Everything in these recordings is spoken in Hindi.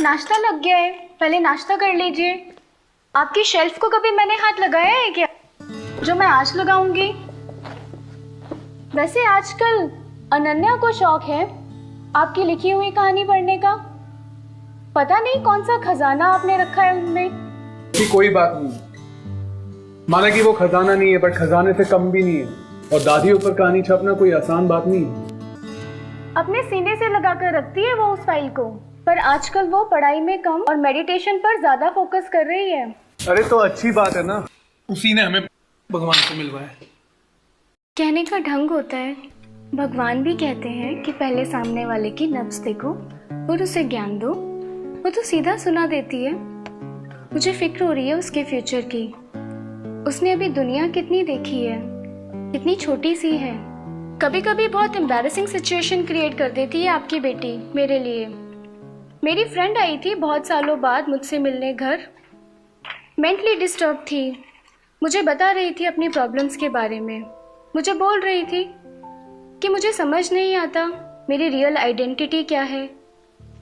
नाश्ता लग गया है, पहले नाश्ता कर लीजिए। आपकी शेल्फ को कभी मैंने हाथ लगाया है क्या, जो मैं आज लगाऊंगी? वैसे आजकल अनन्या को शौक है आपकी लिखी हुई कहानी पढ़ने का। पता नहीं कौन सा खजाना आपने रखा है उनमें। कोई बात नहीं, माना कि वो खजाना नहीं है बट खजाने से कम भी नहीं है, और दादियों पर कहानी छापना कोई आसान बात नहीं है। अपने सीने से लगा कर रखती है वो उस फाइल को, पर आजकल वो पढ़ाई में कम और मेडिटेशन पर ज्यादा फोकस कर रही है। अरे तो अच्छी बात है ना, उसी ने हमें भगवान से मिलवाया। कहने का ढंग होता है। भगवान भी कहते हैं कि पहले सामने वाले की नब्ज देखो और उसे ज्ञान दो, वो तो सीधा सुना देती है। मुझे फिक्र हो रही है उसके फ्यूचर की। उसने अभी दुनिया कितनी देखी है, कितनी छोटी सी है। कभी कभी बहुत एम्बैरेसिंग सिचुएशन क्रिएट कर देती है आपकी बेटी मेरे लिए। मेरी फ्रेंड आई थी बहुत सालों बाद मुझसे मिलने घर। मेंटली डिस्टर्ब थी, मुझे बता रही थी अपनी प्रॉब्लम्स के बारे में। मुझे बोल रही थी कि मुझे समझ नहीं आता मेरी रियल आइडेंटिटी क्या है,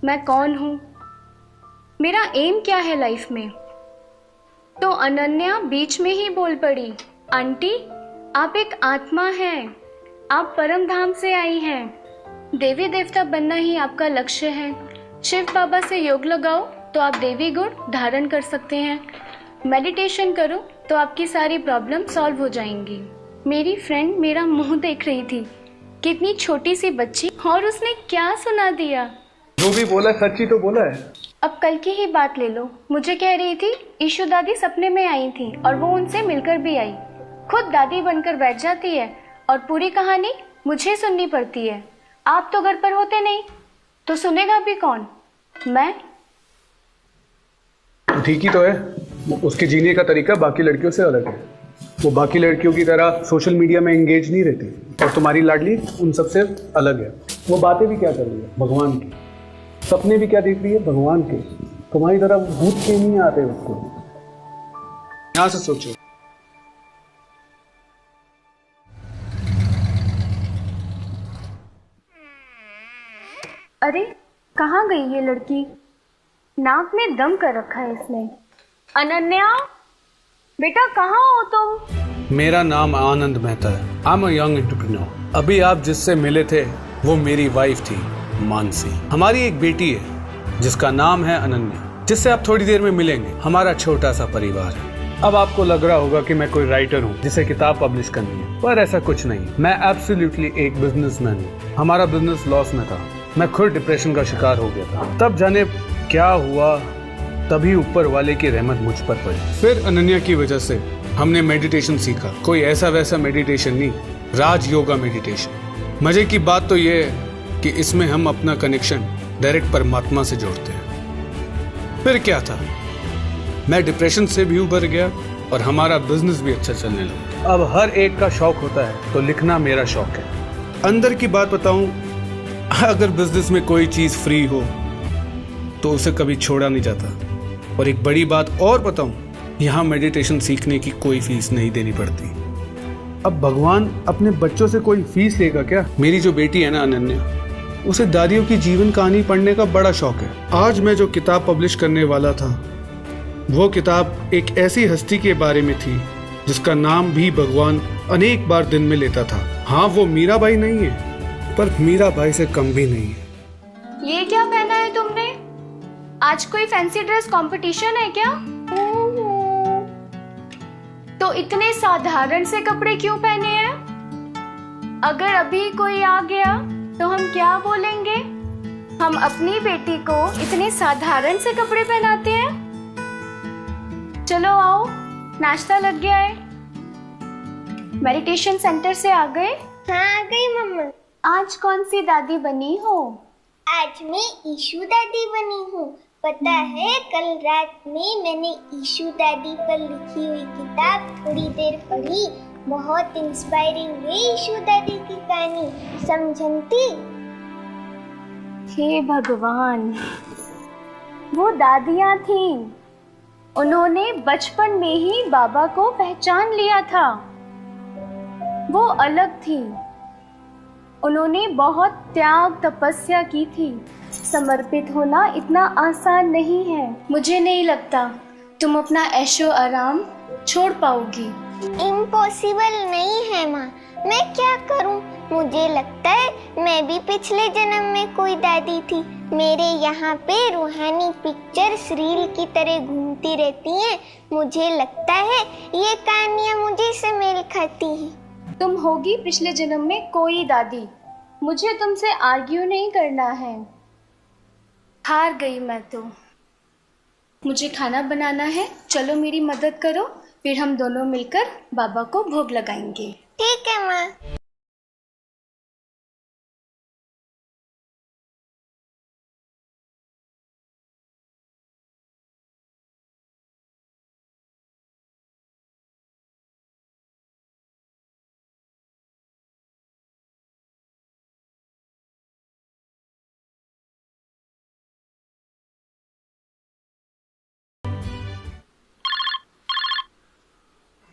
मैं कौन हूँ, मेरा एम क्या है लाइफ में। तो अनन्या बीच में ही बोल पड़ी, आंटी आप एक आत्मा हैं, आप परम धाम से आई हैं, देवी देवता बनना ही आपका लक्ष्य है। शिव बाबा से योग लगाओ तो आप देवी गुण धारण कर सकते हैं, मेडिटेशन करो तो आपकी सारी प्रॉब्लम सॉल्व हो जाएंगी। मेरी फ्रेंड मेरा मुंह देख रही थी, कितनी छोटी सी बच्ची, और उसने क्या सुना दिया। जो भी बोला सच्ची तो बोला है। अब कल की ही बात ले लो, मुझे कह रही थी ईशु दादी सपने में आई थी और वो उनसे मिलकर भी आई। खुद दादी बनकर बैठ जाती है और पूरी कहानी मुझे सुननी पड़ती है। आप तो घर पर होते नहीं, तो सुनेगा भी कौन? मैं। ठीक ही तो है, उसके जीने का तरीका बाकी लड़कियों से अलग है। वो बाकी लड़कियों की तरह सोशल मीडिया में एंगेज नहीं रहती, और तुम्हारी लाडली उन सबसे अलग है। वो बातें भी क्या कर रही है, भगवान की। सपने भी क्या देख रही है, भगवान के। तुम्हारी तरह भूत के नहीं आते उसको। यहां से सोचो। अरे कहाँ गई ये लड़की? नाक में दम कर रखा है इसने। अनन्या बेटा कहाँ हो तुम? मेरा नाम आनंद मेहता है। I am a young entrepreneur. अभी आप जिससे मिले थे वो मेरी वाइफ थी मानसी। हमारी एक बेटी है जिसका नाम है अनन्या, जिससे आप थोड़ी देर में मिलेंगे। हमारा छोटा सा परिवार है। अब आपको लग रहा होगा कि मैं कोई राइटर हूँ जिसे किताब पब्लिश करनी है, पर ऐसा कुछ नहीं। मैं एब्सोल्युटली एक बिजनेसमैन हूँ। हमारा बिजनेस लॉस में था, मैं खुद डिप्रेशन का शिकार हो गया था। तब जाने क्या हुआ, तभी ऊपर वाले की रहमत मुझ पर पड़ी। फिर अनन्या की वजह से हमने मेडिटेशन सीखा। कोई ऐसा वैसा मेडिटेशन नहीं, राज योगा मेडिटेशन। मजे की बात तो ये है कि इसमें हम अपना कनेक्शन डायरेक्ट परमात्मा से जोड़ते हैं। फिर क्या था, मैं डिप्रेशन से भी उबर गया और हमारा बिजनेस भी अच्छा चलने लगा। अब हर एक का शौक होता है, तो लिखना मेरा शौक है। अंदर की बात बताऊं, अगर बिजनेस में कोई चीज फ्री हो तो उसे कभी छोड़ा नहीं जाता। और एक बड़ी बात और बताऊं, यहाँ मेडिटेशन सीखने की कोई फीस नहीं देनी पड़ती। अब भगवान अपने बच्चों से कोई फीस लेगा क्या? मेरी जो बेटी है ना अनन्या, उसे दादियों की जीवन कहानी पढ़ने का बड़ा शौक है। आज मैं जो किताब पब्लिश करने वाला था, वो किताब एक ऐसी हस्ती के बारे में थी जिसका नाम भी भगवान अनेक बार दिन में लेता था। हाँ, वो मीराबाई नहीं है, पर मीराबाई से कम भी नहीं है। ये क्या पहना है तुमने? आज कोई फैंसी ड्रेस कंपटीशन है क्या? तो इतने साधारण से कपड़े क्यों पहने हैं? अगर अभी कोई आ गया तो हम क्या बोलेंगे? हम अपनी बेटी को इतने साधारण से कपड़े पहनाते हैं? चलो आओ, नाश्ता लग गया है। मेडिटेशन सेंटर से आ गए? हाँ आ गई मम्मा। आज कौन सी दादी बनी हो? आज मैं ईशु दादी बनी हूँ। पता है, कल रात में मैंने ईशु दादी पर लिखी हुई किताब थोड़ी देर पढ़ी। बहुत इंस्पायरिंग है ईशु दादी की कहानी, समझती? हे भगवान, वो दादियाँ थीं। उन्होंने बचपन में ही बाबा को पहचान लिया था। वो अलग थी, उन्होंने बहुत त्याग तपस्या की थी, समर्पित होना इतना आसान नहीं है। मुझे नहीं लगता तुम अपना ऐशो आराम छोड़ पाओगी। इम्पॉसिबल नहीं है माँ, मैं क्या करूँ? मुझे लगता है मैं भी पिछले जन्म में कोई दादी थी। मेरे यहाँ पे रूहानी पिक्चर्स रील की तरह घूमती रहती हैं। मुझे लगता है ये कहानियाँ मुझे से मेल खाती हैं। तुम होगी पिछले जन्म में कोई दादी। मुझे तुमसे आर्ग्यू नहीं करना है। हार गई मैं तो। मुझे खाना बनाना है, चलो मेरी मदद करो, फिर हम दोनों मिलकर बाबा को भोग लगाएंगे। ठीक है माँ।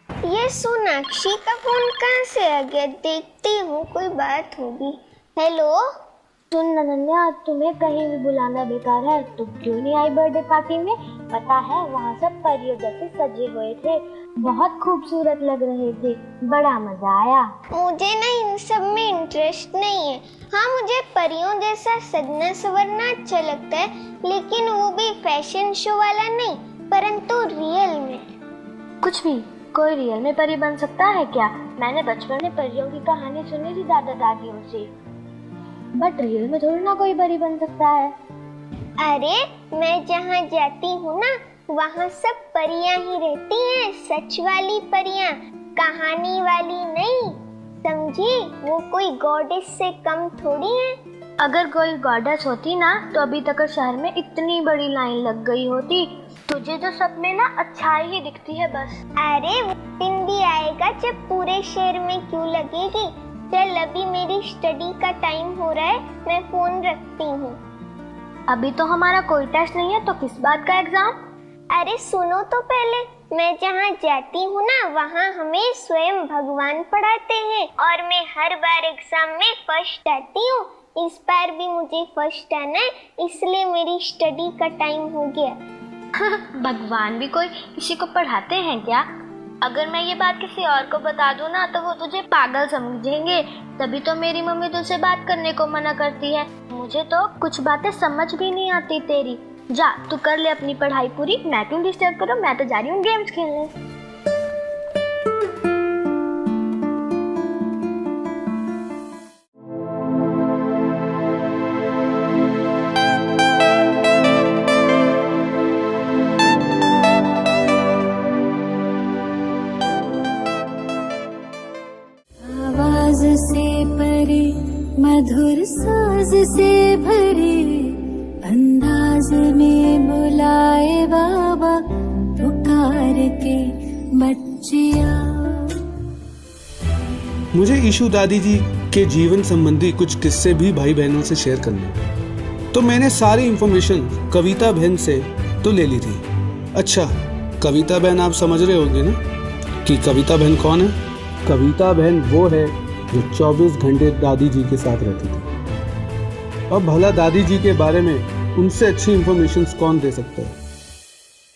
ये सोनाक्षी का फोन कहाँ से आ गया? देखती हूँ, कोई बात होगी। हेलो। सुन अनन्या, तुम्हें कहीं भी बुलाना बेकार है। तुम क्यों नहीं आई बर्थडे पार्टी में? पता है वहाँ सब परियों जैसे सजे हुए थे, बहुत खूबसूरत लग रहे थे, बड़ा मजा आया। मुझे ना इन सब में इंटरेस्ट नहीं है। हाँ, मुझे परियों जैसा सजना संवरना अच्छा लगता है, लेकिन वो भी फैशन शो वाला नहीं, परंतु रियल में। कुछ भी, कोई रियल में परी बन सकता है क्या? मैंने बचपन में परियों की कहानी सुनी थी दादा दादियों से, बट रियल में थोड़ी ना कोई परी बन सकता है। अरे मैं जहाँ जाती हूँ ना, वहाँ सब परियां ही रहती हैं, सच वाली परियां, कहानी वाली नहीं, समझी? वो कोई गॉडेस से कम थोड़ी है। अगर कोई गॉडेस होती ना तो अभी तक शहर में इतनी बड़ी लाइन लग गई होती। तुझे तो सब में ना अच्छाई ही दिखती है बस। अरे वो दिन भी आएगा जब पूरे शहर में क्यों लगेगी। चल, अभी मेरी स्टडी का टाइम हो रहा है, मैं फोन रखती हूँ। अभी तो हमारा कोई टेस्ट नहीं है, तो किस बात का एग्जाम? अरे सुनो तो पहले, मैं जहाँ जाती हूँ ना, वहाँ हमें स्वयं भगवान पढ़ाते हैं और मैं हर बार एग्जाम में फर्स्ट आती हूँ। इस बार भी मुझे फर्स्ट आना है, इसलिए मेरी स्टडी का टाइम हो गया। भगवान भी कोई किसी को पढ़ाते हैं क्या? अगर मैं ये बात किसी और को बता दूं ना तो वो तुझे पागल समझेंगे। तभी तो मेरी मम्मी तुझसे बात करने को मना करती है। मुझे तो कुछ बातें समझ भी नहीं आती तेरी। जा तू कर ले अपनी पढ़ाई पूरी, मैं क्यों डिस्टर्ब करूं? मैं तो जा रही हूँ गेम्स खेलने। से परे मधुर साज से भरे अंदाज में बुलाए बाबा पुकार के बच्चिया। मुझे ईशू दादी जी के जीवन संबंधी कुछ किस्से भी भाई बहनों से शेयर करने, तो मैंने सारी इंफॉर्मेशन कविता बहन से तो ले ली थी। अच्छा, कविता बहन आप समझ रहे होंगे ना कि कविता बहन कौन है? कविता बहन वो है जो 24 घंटे दादी जी के साथ रहती थी। अब भला दादी जी के बारे में उनसे अच्छी इंफॉर्मेशन कौन दे सकता है?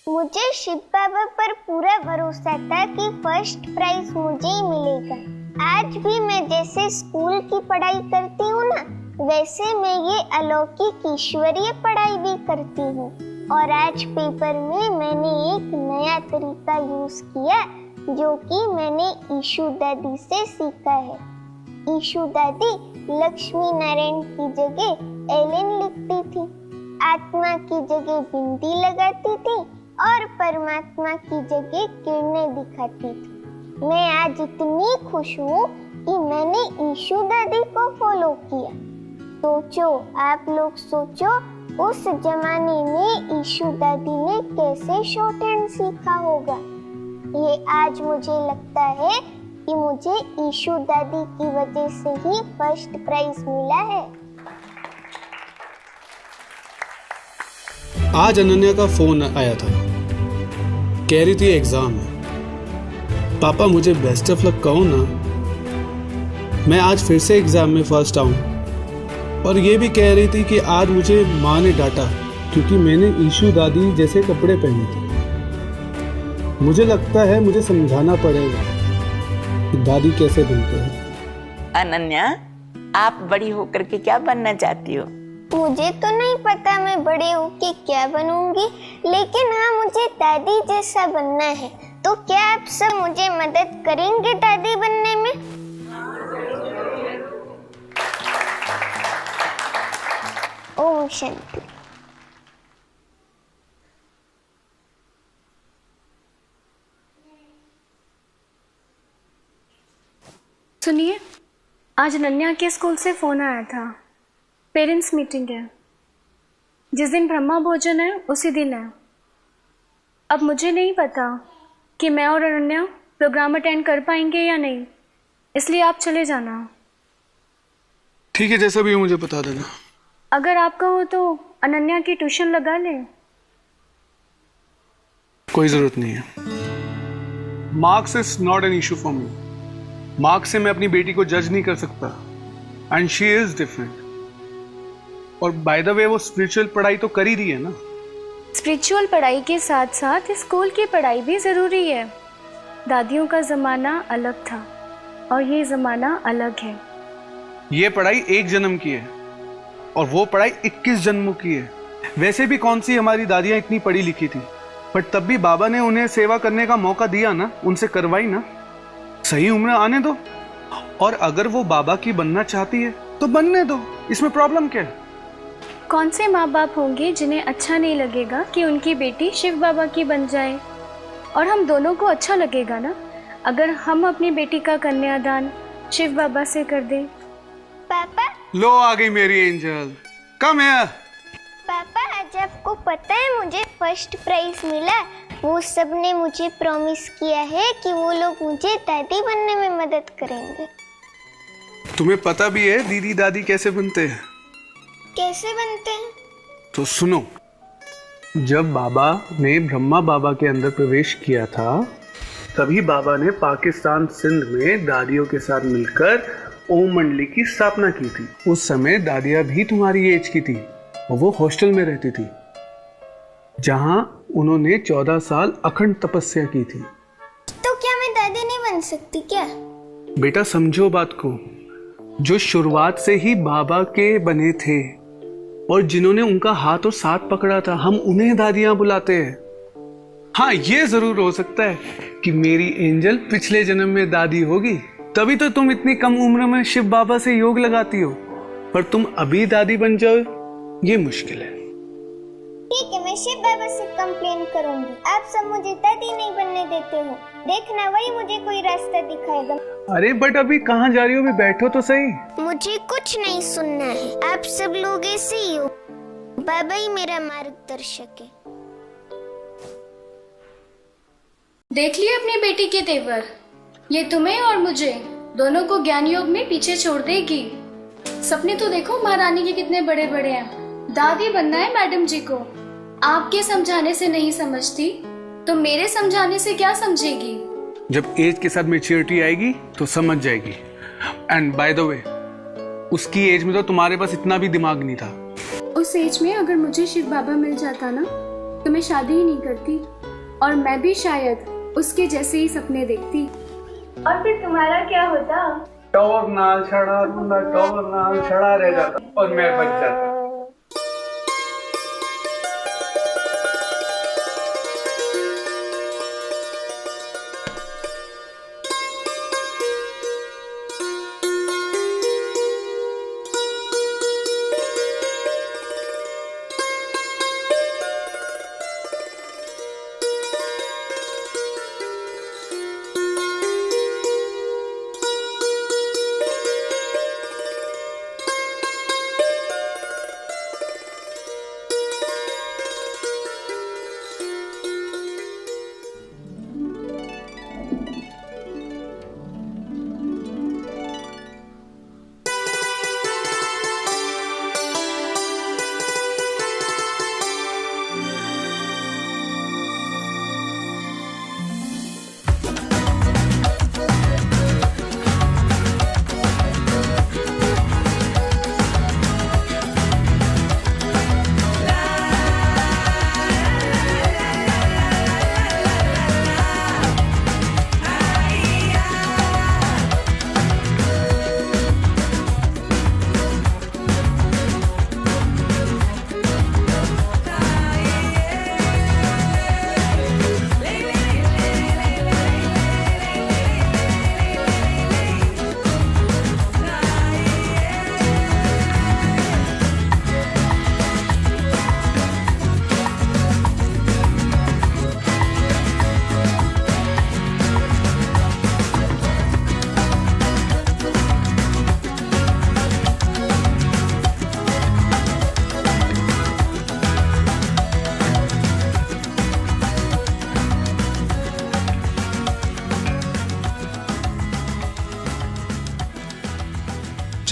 मुझे शिव बाबा पर पूरा भरोसा था कि फर्स्ट प्राइज मुझे ही मिलेगा। आज भी मैं जैसे स्कूल की पढ़ाई करती हूँ ना, वैसे मैं ये अलौकिक ईश्वरीय पढ़ाई भी करती हूँ। और आज पेपर में मैंने एक नया तरीका यूज किया जो कि मैंने ईशू दादी से सीखा है। ईशू दादी लक्ष्मी नारायण की जगह एलेन लिखती थी, आत्मा की जगह बिंदी लगाती थी और परमात्मा की जगह किरणें दिखाती थी। मैं आज इतनी खुश हूँ कि मैंने ईशू दादी को फॉलो किया। सोचो, आप लोग सोचो, उस जमाने में ईशू दादी ने कैसे शॉर्ट हैंड सीखा होगा। ये आज मुझे लगता है कि मुझे ईशू दादी की वजह से ही फर्स्ट प्राइज मिला है। आज अनन्या का फोन आया था, कह रही थी एग्जाम है। पापा मुझे बेस्ट ऑफ लक कहो ना, मैं आज फिर से एग्जाम में फर्स्ट आऊं। और ये भी कह रही थी कि आज मुझे माँ ने डांटा क्योंकि मैंने ईशू दादी जैसे कपड़े पहने थे। मुझे लगता है मुझे समझाना पड़ेगा कि दादी कैसे बनते हैं। अनन्या, आप बड़ी होकर के क्या बनना चाहती हो? मुझे तो नहीं पता मैं बड़े होके क्या बनूंगी, लेकिन हाँ मुझे दादी जैसा बनना है। तो क्या आप सब मुझे मदद करेंगे दादी बनने में? ओम शांति। सुनिए, आज अनन्या के स्कूल से फ़ोन आया था। पेरेंट्स मीटिंग है। जिस दिन ब्रह्मा भोजन है उसी दिन है। अब मुझे नहीं पता कि मैं और अनन्या प्रोग्राम अटेंड कर पाएंगे या नहीं, इसलिए आप चले जाना। ठीक है, जैसा भी हो मुझे बता देना। अगर आपका हो तो अनन्या की ट्यूशन लगा लें। कोई जरूरत नहीं है। Marks is not an issue for me. Marks से मैं अपनी बेटी को जज नहीं कर सकता एंड शी इज डिफरेंट। और बाय द वे वो स्पिरिचुअल पढ़ाई तो कर ही रही है ना। स्पिरिचुअल पढ़ाई के साथ साथ स्कूल की पढ़ाई भी ज़रूरी है। दादियों का ज़माना अलग था और ये ज़माना अलग है। ये पढ़ाई 1 जन्म की है और वो पढ़ाई 21 जन्मों की है। वैसे भी कौन सी हमारी दादियां इतनी पढ़ी लिखी थी, बट तब भी बाबा ने उन्हें सेवा करने का मौका दिया ना, उनसे करवाई ना। सही उम्र आने दो, और अगर वो बाबा की बनना चाहती है तो बनने दो, इसमें प्रॉब्लम क्या है? कौन से माँ बाप होंगे जिन्हें अच्छा नहीं लगेगा कि उनकी बेटी शिव बाबा की बन जाए? और हम दोनों को अच्छा लगेगा ना अगर हम अपनी बेटी का कन्यादान शिव बाबा से कर दें। पापा, लो आ गई मेरी एंजल, कम हियर। पापा आज आपको पता है मुझे फर्स्ट प्राइज मिला। वो सब ने मुझे प्रॉमिस किया है कि वो लोग मुझे दादी बनने में मदद करेंगे। तुम्हें पता भी है दीदी दादी कैसे बनते हैं? कैसे बनते हैं? तो सुनो, जब बाबा ने ब्रह्मा बाबा के अंदर प्रवेश किया था तभी बाबा ने पाकिस्तान सिंध में दादियों के साथ मिलकर ओम मंडली की स्थापना की थी। उस समय दादियां भी तुम्हारी एज की थी और वो हॉस्टल में रहती थी जहां उन्होंने 14 साल अखंड तपस्या की थी। तो क्या मैं दादी नहीं बन सकती क्या? बेटा समझो बात को, जो शुरुआत से ही बाबा के बने थे और जिन्होंने उनका हाथ और साथ पकड़ा था, हम उन्हें दादियां बुलाते हैं। हाँ, ये जरूर हो सकता है कि मेरी एंजल पिछले जन्म में दादी होगी, तभी तो तुम इतनी कम उम्र में शिव बाबा से योग लगाती हो। पर तुम अभी दादी बन जाओ, ये मुश्किल है। ठीक है, मैं शिव बाबा से कंप्लेन करूंगी। आप सब मुझे दादी नहीं बनने देते हो। देखना वही मुझे कोई रास्ता दिखाएगा। अरे बट अभी कहाँ जा रही हो? अभी बैठो तो सही। मुझे कुछ नहीं सुनना है। आप सब लोग ऐसे ही हो। बाबा ही मेरा मार्गदर्शक है। देख लिए अपनी बेटी के तेवर। ये तुम्हें और मुझे दोनों को ज्ञान योग में पीछे छोड़ देगी। सपने तो देखो महारानी के कितने बड़े बड़े हैं। दादी बनना है मैडम जी को। आपके समझाने से नहीं समझती तो मेरे समझाने से क्या समझेगी? जब एज के साथ मैच्योरिटी आएगी तो समझ जाएगी। एंड बाय द वे, उसकी एज में तो तुम्हारे पास इतना भी दिमाग नहीं था। उस एज में अगर मुझे शिव बाबा मिल जाता ना तो मैं शादी ही नहीं करती और मैं भी शायद उसके जैसे ही सपने देखती। और फिर तुम्हारा क्या होता? टॉर नाल छड़ा रह जाता और मैं बच जाता।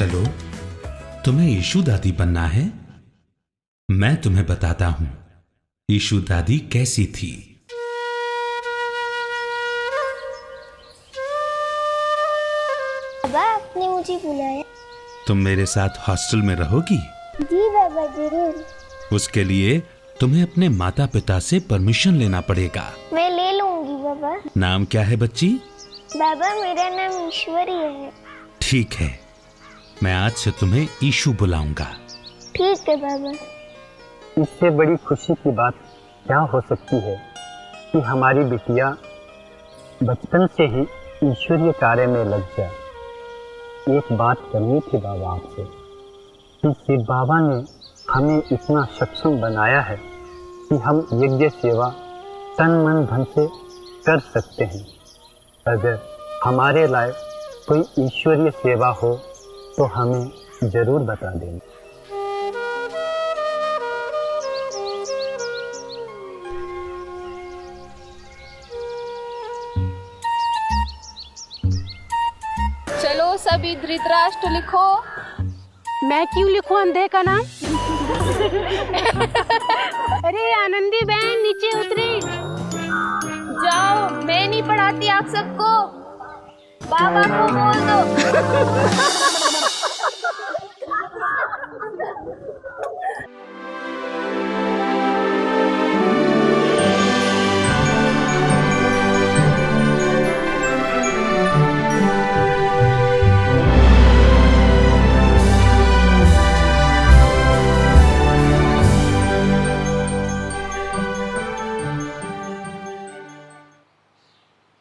चलो, तुम्हें ईशू दादी बनना है? मैं तुम्हें बताता हूं ईशू दादी कैसी थी। बाबा, आपने मुझे बुलाया? तुम मेरे साथ हॉस्टल में रहोगी? जी बाबा, जरूर। उसके लिए तुम्हें अपने माता पिता से परमिशन लेना पड़ेगा। मैं ले लूंगी बाबा। नाम क्या है बच्ची? बाबा, मेरा नाम ईश्वरी है। ठीक है, मैं आज से तुम्हें ईशू बुलाऊंगा। ठीक है बाबा। इससे बड़ी खुशी की बात क्या हो सकती है कि हमारी बिटिया बचपन से ही ईश्वरीय कार्य में लग जाए। एक बात करनी थी बाबा आपसे कि शिव बाबा ने हमें इतना सक्षम बनाया है कि हम यज्ञ सेवा तन मन धन से कर सकते हैं। अगर हमारे लायक कोई ईश्वरीय सेवा हो तो हमें जरूर बता देना। चलो सभी धृतराष्ट्र लिखो। मैं क्यों लिखूं अंधे का नाम? अरे आनंदी बहन, नीचे उतरी। जाओ, मैं नहीं पढ़ाती आप सबको, बाबा को बोल दो।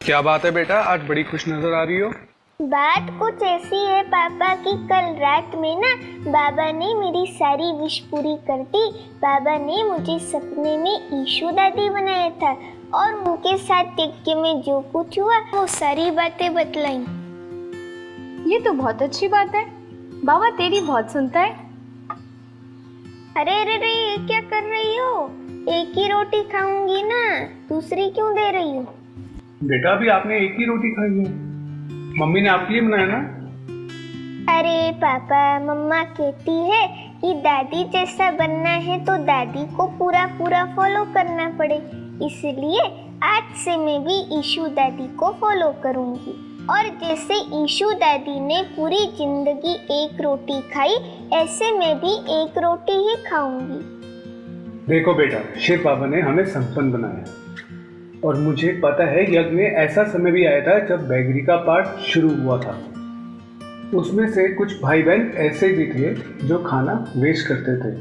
क्या बात है बेटा, आज बड़ी खुश नजर आ रही हो। बात कुछ ऐसी है पापा कि कल रात में ना बाबा ने मेरी सारी विश पूरी कर दी। बाबा ने मुझे सपने में ईशू दादी बनाया था और उनके साथ यज्ञ में जो कुछ हुआ वो सारी बातें बतलाई। ये तो बहुत अच्छी बात है, बाबा तेरी बहुत सुनता है। अरे अरे अरे, ये क्या कर रही हो? एक ही रोटी खाऊंगी ना, दूसरी क्यों दे रही हो? बेटा अभी आपने एक ही रोटी खाई है, मम्मी ने आपके लिए बनाया ना। अरे पापा, मम्मा कहती है कि दादी जैसा बनना है तो दादी को पूरा पूरा फॉलो करना पड़े, इसलिए आज से मैं भी ईशू दादी को फॉलो करूंगी। और जैसे ईशू दादी ने पूरी जिंदगी एक रोटी खाई, ऐसे मैं भी एक रोटी ही खाऊंगी। देखो बेटा, शिव बाबा ने हमें संपन्न बनाया और मुझे पता है यज्ञ में ऐसा समय भी आया था जब बैगरी का पाठ शुरू हुआ था। उसमें से कुछ भाई बहन ऐसे भी थे जो खाना वेस्ट करते थे।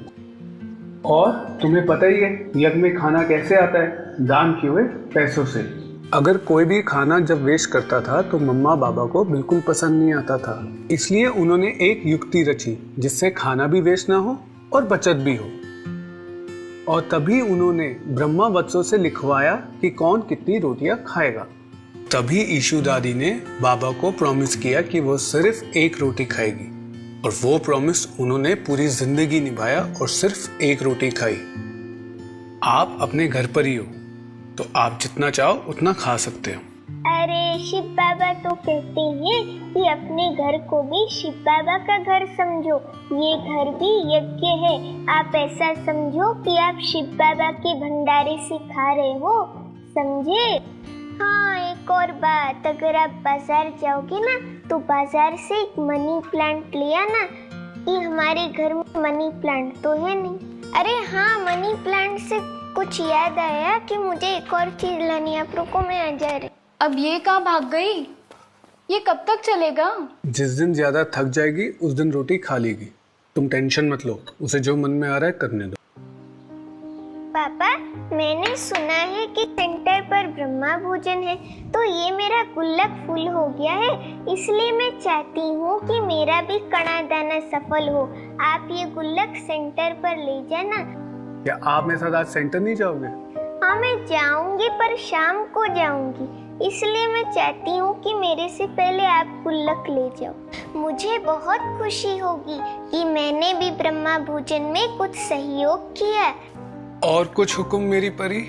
और तुम्हें पता ही है यज्ञ में खाना कैसे आता है, दान किए हुए पैसों से। अगर कोई भी खाना जब वेस्ट करता था तो मम्मा बाबा को बिल्कुल पसंद नहीं आता था, इसलिए उन्होंने एक युक्ति रची जिससे खाना भी वेस्ट ना हो और बचत भी हो। और तभी उन्होंने ब्रह्मा वत्सों से लिखवाया कि कौन कितनी रोटियां खाएगा। तभी ईशू दादी ने बाबा को प्रॉमिस किया कि वो सिर्फ एक रोटी खाएगी, और वो प्रॉमिस उन्होंने पूरी जिंदगी निभाया और सिर्फ एक रोटी खाई। आप अपने घर पर ही हो तो आप जितना चाहो उतना खा सकते हो। अरे शिव बाबा तो कहते हैं कि अपने घर को भी शिव बाबा का घर समझो, ये घर भी यज्ञ है। आप ऐसा समझो कि आप शिव बाबा के भंडारे से खा रहे हो, समझे? हाँ, एक और बात, अगर आप बाजार जाओगे ना तो बाजार से एक मनी प्लांट ले आना। कि हमारे घर में मनी प्लांट तो है नहीं। अरे हाँ, मनी प्लांट से कुछ याद आया कि मुझे एक और चीज लानी है, आप रुको, मैं आ जा रही। अब ये कहाँ भाग गई? ये कब तक चलेगा? जिस दिन ज्यादा थक जाएगी उस दिन रोटी खा लेगी। तुम टेंशन मत लो, उसे जो मन में आ रहा है करने दो। पापा, मैंने सुना है कि सेंटर पर ब्रह्मा भोजन है, तो ये मेरा गुल्लक फुल हो गया है, इसलिए मैं चाहती हूँ कि मेरा भी कणा दाना सफल हो। आप ये गुल्लक सेंटर पर ले जाना। क्या आप मेरे साथ आज सेंटर नहीं जाओगे? हाँ, मैं जाऊंगी, पर शाम को जाऊंगी, इसलिए मैं चाहती हूँ कि मेरे से पहले आप गुल्लक ले जाओ। मुझे बहुत खुशी होगी कि मैंने भी ब्रह्मा भोजन में कुछ सहयोग किया। और कुछ हुक्म मेरी परी?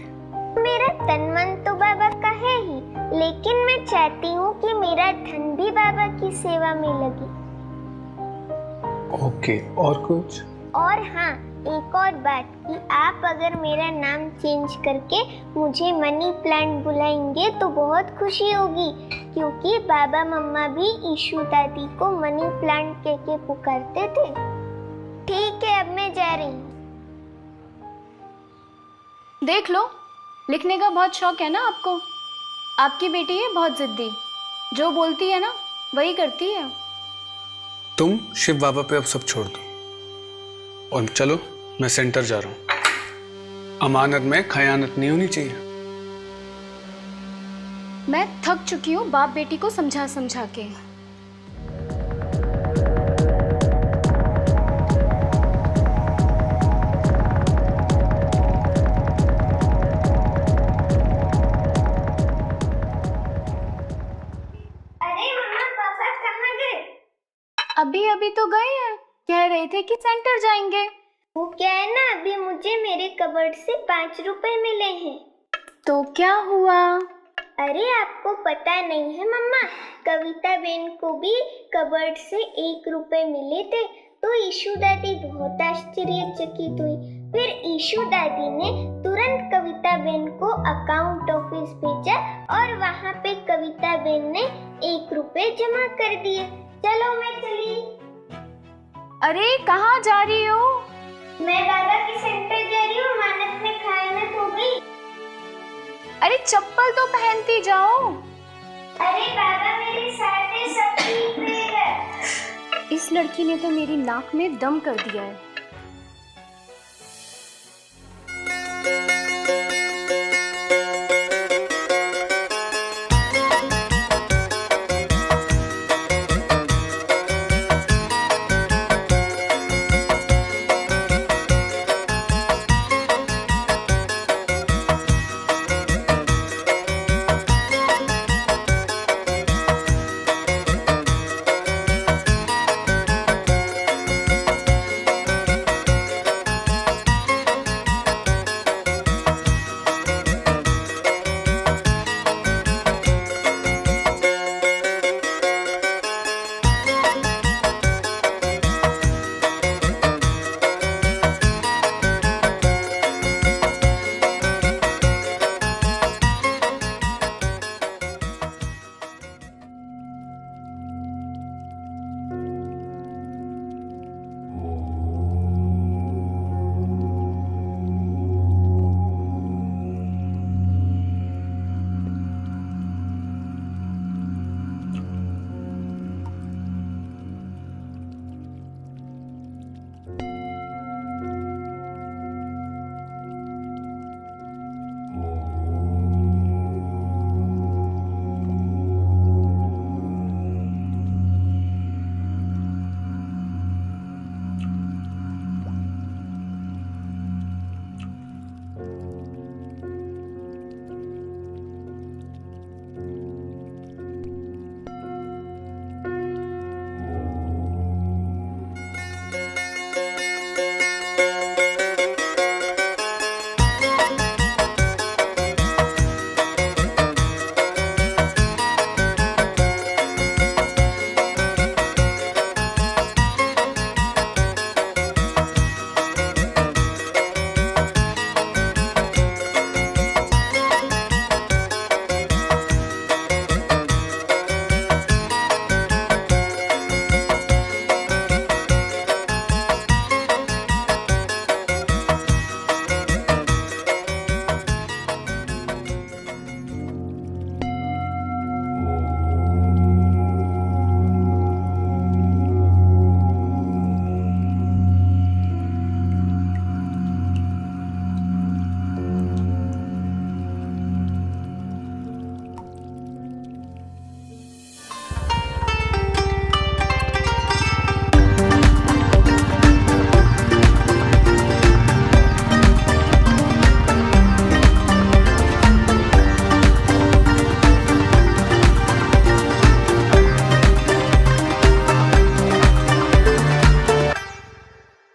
मेरा तन मन तो बाबा का है ही, लेकिन मैं चाहती हूँ कि मेरा धन भी बाबा की सेवा में लगे। ओके, और कुछ? और हाँ, एक और बात कि आप अगर मेरा नाम चेंज करके मुझे मनी प्लांट बुलाएंगे तो बहुत खुशी होगी, क्योंकि बाबा मम्मा भी ईशू दादी को मनी प्लांट कह के पुकारते थे। ठीक है, अब मैं जा रही हूँ। देख लो, लिखने का बहुत शौक है ना आपको। आपकी बेटी है बहुत जिद्दी, जो बोलती है ना वही करती है। तुम शिव बाबा पे अब सब छोड़ दो और चलो, मैं सेंटर जा रहा हूं। अमानत में खयानत नहीं होनी चाहिए। मैं थक चुकी हूँ बाप बेटी को समझा समझा के। अभी अभी तो गए हैं, कह रहे थे कि सेंटर जाएंगे। वो क्या है ना, अभी मुझे मेरे कबर्ड से 5 रुपए मिले हैं। तो क्या हुआ? अरे आपको पता नहीं है मम्मा, कविता बहन को भी कबर्ड से 1 रुपए मिले थे। तो ईशू दादी बहुत आश्चर्यचकित हुई। फिर ईशू दादी ने तुरंत कविता बहन को अकाउंट ऑफिस भेजा और वहाँ पे कविता बहन ने 1 रुपए जमा कर दिए। चलो मैं चली। अरे कहाँ जा रही हो? मैं बाबा के सेंटर जा रही हूँ, अमानत में खयानत हो गई। अरे चप्पल तो पहनती जाओ। अरे बाबा मेरे साथ है, सब ठीक रहेगा। इस लड़की ने तो मेरी नाक में दम कर दिया है।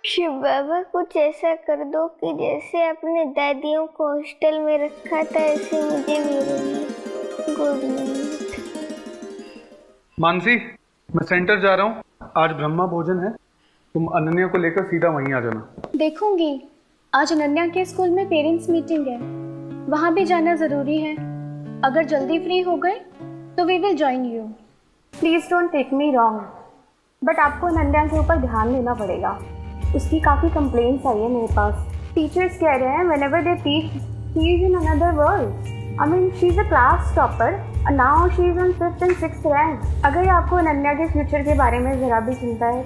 शिव बाबा कुछ ऐसा कर दो कि जैसे अपने दादियों को हॉस्टल में रखा था ऐसे मुझे भी। Good night. मानसी, मैं सेंटर जा रहा हूँ, आज ब्रह्मा भोजन है, तुम अनन्या को लेकर सीधा वहीं आ जाना। देखूंगी। आज अनन्या के स्कूल में पेरेंट्स मीटिंग है, वहाँ भी जाना ज़रूरी है। अगर जल्दी फ्री हो गए तो we will join you. Please don't take me wrong, but आपको अनन्या के ऊपर ध्यान देना पड़ेगा। उसकी काफ़ी कंप्लेंट्स आई है मेरे पास। टीचर्स कह रहे हैं whenever they teach, she is in another world. I mean, she is a class topper and now she is on 5th and 6th rank. अगर आपको अनन्या के फ्यूचर के बारे में ज़रा भी चिंता है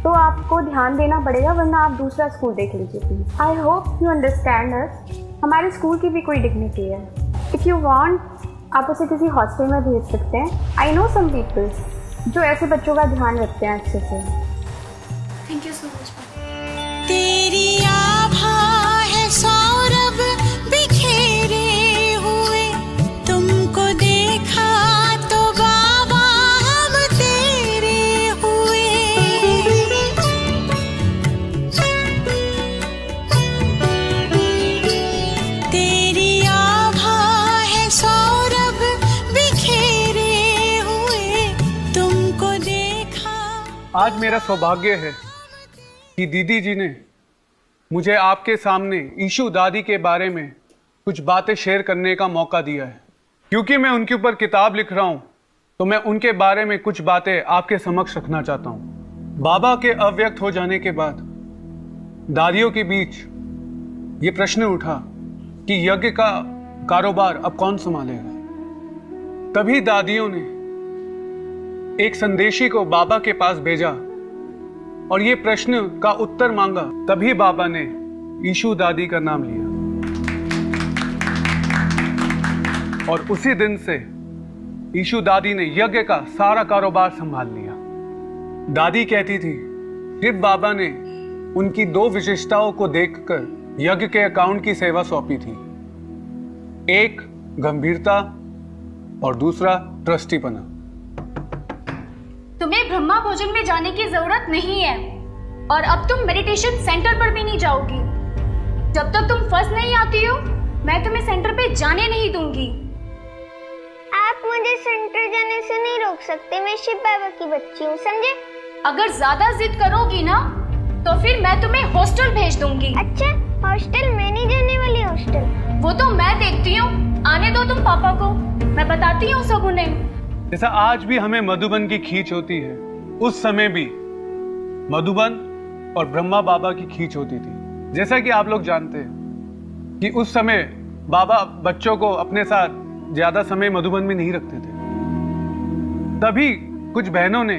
तो आपको ध्यान देना पड़ेगा, वरना आप दूसरा स्कूल देख लीजिए please. I hope you understand अस। हमारे स्कूल की भी कोई डिग्निटी है। इफ़ यू वांट आप उसे किसी हॉस्टल में भेज सकते हैं। आई नो सम पीपल जो ऐसे बच्चों का ध्यान रखते हैं अच्छे से। Thank you so much. तेरी आभा है सौरभ बिखेरे हुए, तुमको देखा तो बाबा हम तेरे हुए। तेरी आभा है सौरभ बिखेरे हुए, तुमको देखा। आज मेरा सौभाग्य है कि दीदी जी ने मुझे आपके सामने ईशू दादी के बारे में कुछ बातें शेयर करने का मौका दिया है। क्योंकि मैं उनके ऊपर किताब लिख रहा हूं तो मैं उनके बारे में कुछ बातें आपके समक्ष रखना चाहता हूं। बाबा के अव्यक्त हो जाने के बाद दादियों के बीच ये प्रश्न उठा कि यज्ञ का कारोबार अब कौन संभालेगा। तभी दादियों ने एक संदेशी को बाबा के पास भेजा और ये प्रश्न का उत्तर मांगा। तभी बाबा ने ईशू दादी का नाम लिया और उसी दिन से ईशू दादी ने यज्ञ का सारा कारोबार संभाल लिया। दादी कहती थी शिव बाबा ने उनकी 2 विशेषताओं को देखकर यज्ञ के अकाउंट की सेवा सौंपी थी, एक गंभीरता और दूसरा ट्रस्टीपना। तुम्हें ब्रह्मा भोजन में जाने की जरूरत नहीं है और अब तुम मेडिटेशन सेंटर पर भी नहीं जाओगी। जब तक तुम फर्स्ट नहीं आती हो मैं तुम्हें सेंटर पे जाने नहीं दूंगी। आप मुझे सेंटर जाने से नहीं रोक सकते, मैं शिव बाबा की बच्ची हूँ, समझे? अगर ज्यादा जिद करोगी ना तो फिर मैं तुम्हें हॉस्टल भेज दूंगी। अच्छा, हॉस्टल? मैं नहीं जाने वाली हॉस्टल। वो तो मैं देखती हूँ, आने दो तुम पापा को, मैं बताती हूँ सब उन्हें। जैसा आज भी हमें मधुबन की खींच होती है, उस समय भी मधुबन और ब्रह्मा बाबा की खींच होती थी। जैसा कि आप लोग जानते हैं कि उस समय बाबा बच्चों को अपने साथ ज्यादा समय मधुबन में नहीं रखते थे। तभी कुछ बहनों ने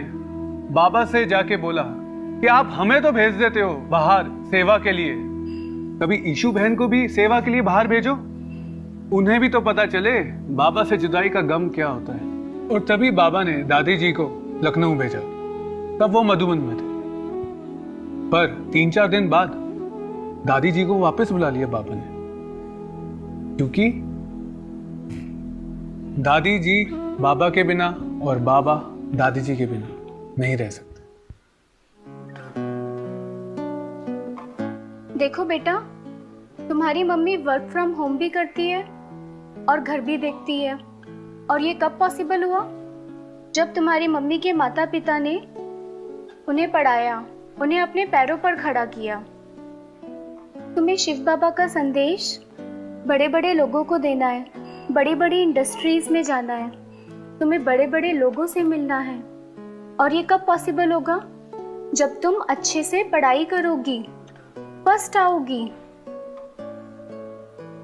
बाबा से जाके बोला कि आप हमें तो भेज देते हो बाहर सेवा के लिए, कभी ईशू बहन को भी सेवा के लिए बाहर भेजो, उन्हें भी तो पता चले बाबा से जुदाई का गम क्या होता है। और तभी बाबा ने दादी जी को लखनऊ भेजा, तब वो मधुबन में थे। पर 3-4 दिन बाद दादी जी को वापस बुला लिया बाबा ने, क्योंकि दादी जी बाबा के बिना और बाबा दादी जी के बिना नहीं रह सकते। देखो बेटा, तुम्हारी मम्मी वर्क फ्रॉम होम भी करती है और घर भी देखती है, और ये कब पॉसिबल हुआ? जब तुम्हारी मम्मी के माता पिता ने उन्हें पढ़ाया, उन्हें अपने पैरों पर खड़ा किया। तुम्हें शिव बाबा का संदेश बड़े बड़े लोगों को देना है, बड़ी बड़ी इंडस्ट्रीज में जाना है, तुम्हें बड़े बड़े लोगों से मिलना है। और ये कब पॉसिबल होगा? जब तुम अच्छे से पढ़ाई करोगी, फर्स्ट आओगी।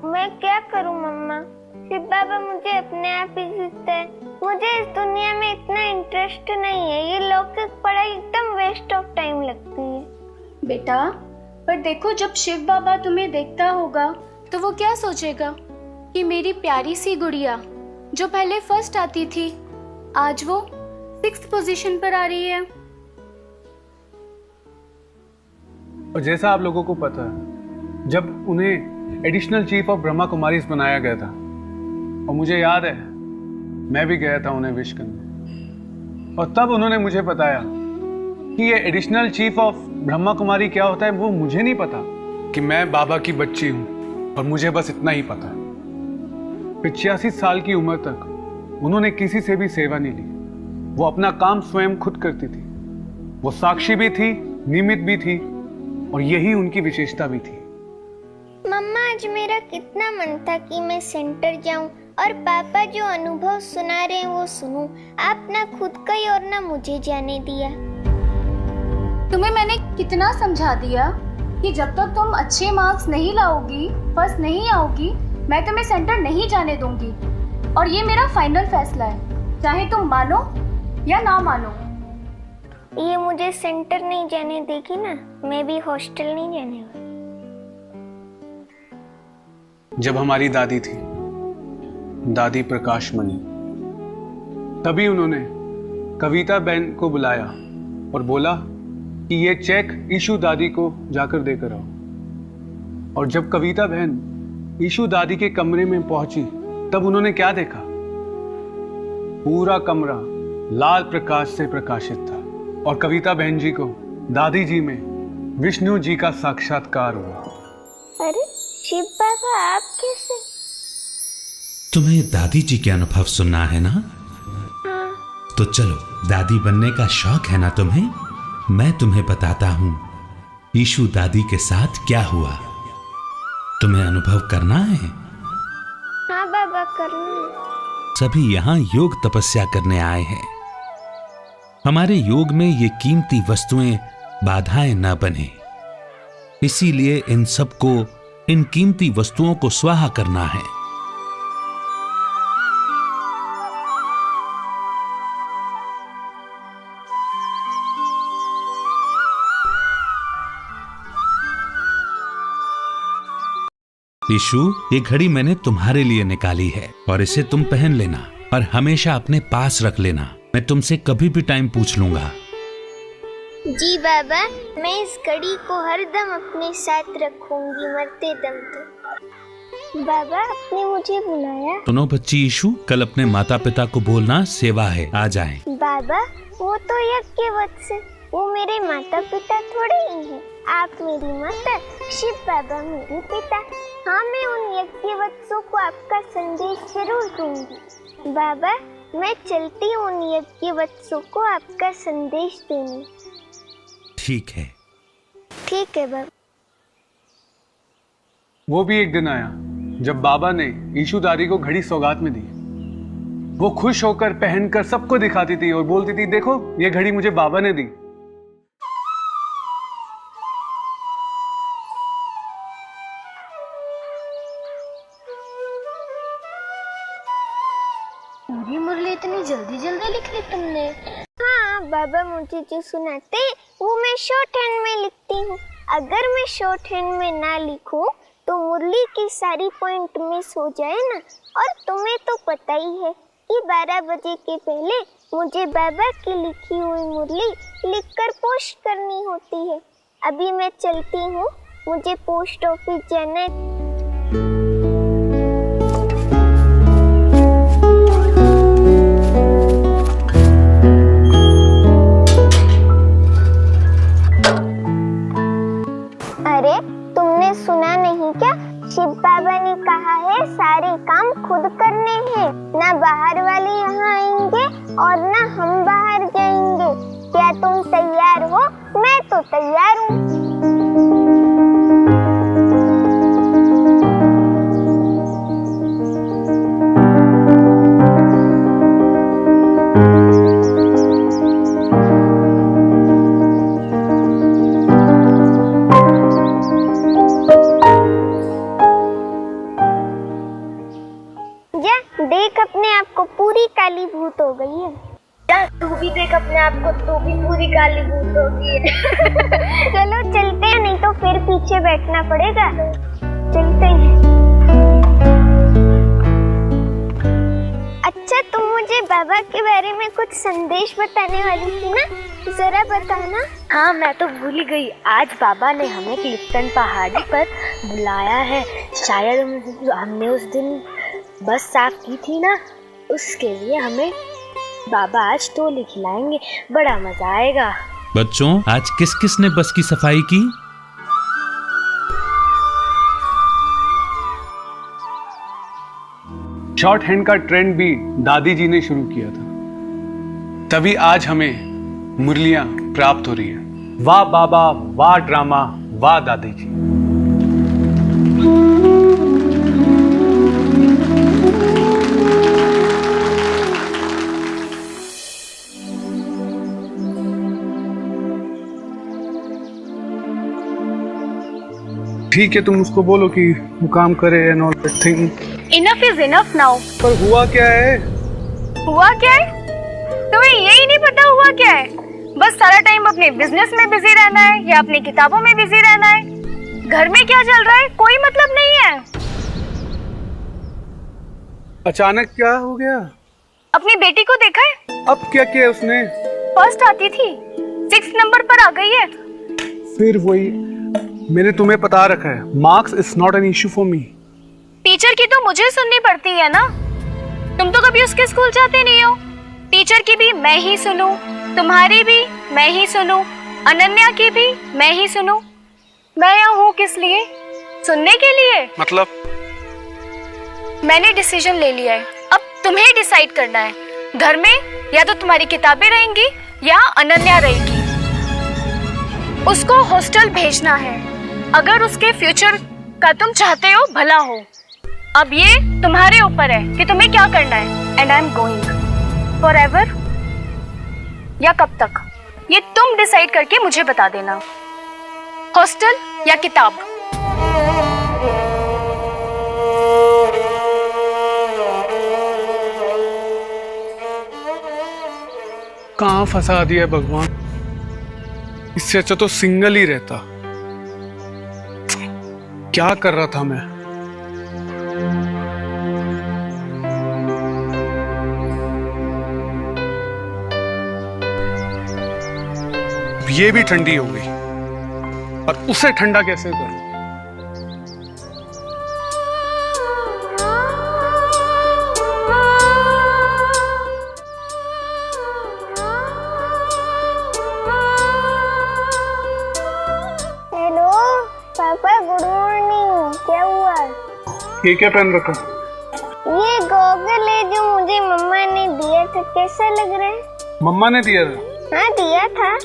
मैं क्या करूं मम्मा? शिव बाबा मुझे अपने आप ही जीतता है। मुझे इस दुनिया में इतना इंटरेस्ट नहीं है, ये लौकिक पढ़ाई एकदम वेस्ट ऑफ टाइम लगती है। बेटा, पर देखो, जब शिव बाबा तुम्हें देखता होगा तो वो क्या सोचेगा कि मेरी प्यारी सी गुड़िया जो पहले फर्स्ट आती थी, आज वो 6th पोजीशन पर आ रही है। और जैसा आप लोगों को पता है, जब उन्हें additional chief of Brahma Kumaris बनाया गया था, और मुझे याद है मैं भी गया था उन्हें विश करने, और तब उन्होंने मुझे बताया कि ये additional chief of Brahma Kumari क्या होता है। वो मुझे नहीं पता कि मैं बाबा की बच्ची हूं, और मुझे बस इतना ही पता है। 85 साल की उम्र तक उन्होंने किसी से भी सेवा नहीं ली। वो अपना काम स्वयं खुद करती थी। वो साक्षी भी थी, नियमित भी थी और यही उनकी विशेषता भी थी। मम्मा, आज मेरा कितना मन था कि मैं सेंटर जाऊं और पापा जो अनुभव सुना रहे हैं वो सुनूं। आप ना खुद गई और ना मुझे जाने दिया। तुम्हें मैंने कितना समझा दिया कि जब तक तुम अच्छे मार्क्स नहीं लाओगी, फर्स्ट नहीं आओगी, मैं तुम्हें सेंटर नहीं जाने दूंगी। और ये मेरा फाइनल फैसला है, चाहे तुम मानो या ना मानो। ये मुझे सेंटर नहीं जाने देगी ना, मैं भी हॉस्टल नहीं जाने वाली। जब हमारी दादी थी, दादी प्रकाश मणि, तभी उन्होंने कविता बहन को बुलाया और बोला कि ये चेक ईशू दादी को जाकर देकर आओ। और जब कविता बहन ईशू दादी के कमरे में पहुंची तब उन्होंने क्या देखा? पूरा कमरा लाल प्रकाश से प्रकाशित था और कविता बहन जी को दादी जी में विष्णु जी का साक्षात्कार हुआ। अरे शिव बाबा, आप कैसे? तुम्हें दादी जी के अनुभव सुनना है ना? हाँ। तो चलो, दादी बनने का शौक है ना तुम्हें? मैं तुम्हें बताता हूं ईशू दादी के साथ क्या हुआ। तुम्हें अनुभव करना है? हाँ बाबा, करना है। सभी यहाँ योग तपस्या करने आए हैं। हमारे योग में ये कीमती वस्तुएं बाधाएं न बने, इसीलिए इन सबको, इन कीमती वस्तुओं को स्वाहा करना है। ईशु, ये घड़ी मैंने तुम्हारे लिए निकाली है और इसे तुम पहन लेना और हमेशा अपने पास रख लेना। मैं तुमसे कभी भी टाइम पूछ लूंगा। जी बाबा, मैं इस घड़ी को हरदम अपने साथ रखूंगी, मरते दम तक। बाबा, आपने मुझे बुलाया? सुनो बच्ची ईशु, कल अपने माता पिता को बोलना सेवा है, आ जाएं। बाबा, वो तो यज्ञवत्स, वो मेरे माता पिता थोड़े ही हैं। आप मेरी माता, शिव बाबा मेरे पिता। हाँ, मैं उन यज्ञवत्सों को आपका संदेश जरूर दूंगी। बाबा, मैं चलती हूँ उन यज्ञवत्सों को आपका संदेश देने। ठीक है। ठीक है बाबा। वो भी एक दिन आया जब बाबा ने ईशू दादी को घड़ी सौगात में दी। वो खुश होकर पहनकर सबको दिखाती थी और बोलती थी, देखो ये घड़ी मुझे बाबा ने दी। पूरी मुरली इतनी जल्दी जल्दी लिख ली तुमने? हाँ बाबा, मुझे जो सुनाते वो मैं शॉर्ट हैंड में लिखती हूँ। अगर मैं शॉर्ट हैंड में ना लिखूं तो मुरली की सारी पॉइंट मिस हो जाए ना। और तुम्हें तो पता ही है कि 12 बजे के पहले मुझे बाबा की लिखी हुई मुरली लिखकर पोस्ट करनी होती है। अभी मैं चलती हूँ, मुझे पोस्ट ऑफिस जाना है। अरे, तुमने सुना नहीं क्या? शिव बाबा ने कहा है सारे काम खुद करने हैं, ना बाहर वाले यहाँ आएंगे और ना हम बाहर जाएंगे। क्या तुम तैयार हो? मैं तो तैयार हूँ। देख अपने आप को, पूरी काली भूत हो गई है। जा, तू भी देख अपने आप को, तू भी पूरी काली भूत हो गई है। चलो चलते हैं, नहीं तो फिर पीछे बैठना पड़ेगा। चलते हैं। अच्छा, तुम मुझे बाबा के बारे में कुछ संदेश बताने वाली थी ना, जरा बताना। हाँ, मैं तो भूल ही गई। आज बाबा ने हमें क्लिफ्टन पहाड़ी पर बुलाया है। शायद हमने उस दिन बस साफ की थी ना, उसके लिए हमें बाबा आज टोली खिलाएंगे। बड़ा मजा आएगा। बच्चों, आज किस किस ने बस की सफाई की? शॉर्ट हैंड का ट्रेंड भी दादी जी ने शुरू किया था, तभी आज हमें मुरलियां प्राप्त हो रही है। वाह बाबा, वाह ड्रामा, वाह दादी जी। ठीक है, तुम उसको बोलो कि वो काम करे and all that thing. Enough is enough now. पर हुआ क्या है? हुआ क्या है? तुम्हें यही नहीं पता हुआ क्या है? बस सारा टाइम अपने बिजनेस में बिजी रहना है या अपनी किताबों में बिजी रहना है। घर में क्या चल रहा है कोई मतलब नहीं है। अचानक क्या हो गया? अपनी बेटी को देखा है? अब क्या किया उसने? फर्स्ट आती थी, 6 नंबर पर आ गई है। फिर वही, मैंने तुम्हें बता रखा है, marks is not an issue for me. Teacher की तो मुझे सुननी पड़ती है ना। तुम तो कभी उसके स्कूल जाते नहीं हो। टीचर की भी मैं ही सुनूं, तुम्हारी भी मैं ही सुनूं, अनन्या की भी मैं ही सुनूं। मैं यहाँ हूँ किस लिए? सुनने के लिए। मतलब? मैंने डिसीजन ले लिया है, अब तुम्हें डिसाइड करना है। घर में या तो तुम्हारी किताबें रहेंगी या अनन्या रहेगी। उसको हॉस्टल भेजना है अगर उसके फ्यूचर का तुम चाहते हो भला हो। अब ये तुम्हारे ऊपर है कि तुम्हें क्या करना है। And I am going forever या कब तक, ये तुम डिसाइड करके मुझे बता देना। हॉस्टल या किताब। कहाँ फंसा दिया भगवान, इससे अच्छा तो सिंगल ही रहता। क्या कर रहा था मैं? ये भी ठंडी हो गई और उसे ठंडा कैसे करूं? हेलो पापा, गुड मॉर्निंग। क्या हुआ? ये क्या पहन रखा? ये गॉगल है जो मुझे मम्मा ने दिया था। कैसा लग रहा है? मम्मा ने दिया था? हाँ दिया था।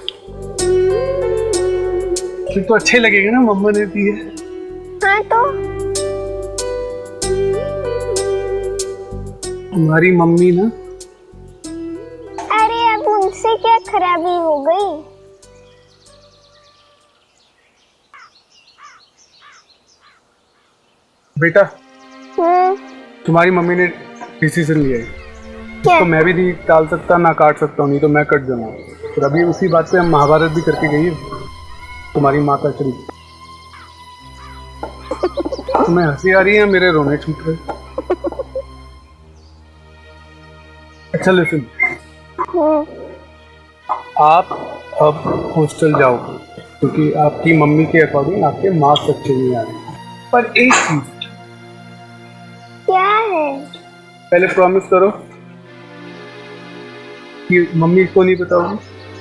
फिर तो अच्छे लगेगा ना, मम्मा ने दिए। हाँ तो हमारी मम्मी ना। अरे अब उनसे क्या खराबी हो गई? बेटा, तुम्हारी मम्मी ने डिसीजन लिया है, इसको मैं भी नहीं टाल सकता ना काट सकता हूँ, नहीं तो मैं कट जाऊंगा। फिर अभी उसी बात पे हम महाभारत भी करके गई है तुम्हारी माता श्री। तुम्हें हंसी आ रही है, मेरे रोने छूट रहे। अच्छा लिसन, आप अब हॉस्टल जाओ क्योंकि आपकी मम्मी के अकॉर्डिंग आपके मार्क्स अच्छे नहीं आ रहे। पर एक चीज, क्या है? पहले प्रॉमिस करो कि मम्मी को नहीं बताओगी।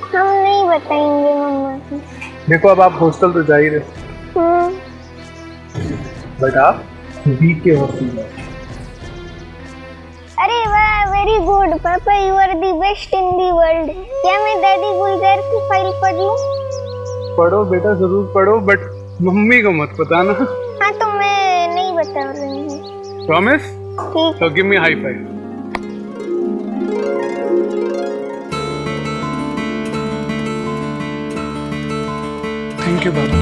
हम नहीं बताएंगे मम्मा को। देखो अब आप हॉस्टल तो जा ही रहे, बट आप बी के हॉस्टल जाओ। अरे वाह, very good papa, you are the best in the world. क्या मैं दादी गुलजार की फाइल पढ़ लूं? पढ़ो बेटा, जरूर पढ़ो, बट मम्मी को मत बताना। हाँ तो मैं नहीं बता रही हूँ। प्रॉमिस? ठीक। तो give me high five. Thank you Baba.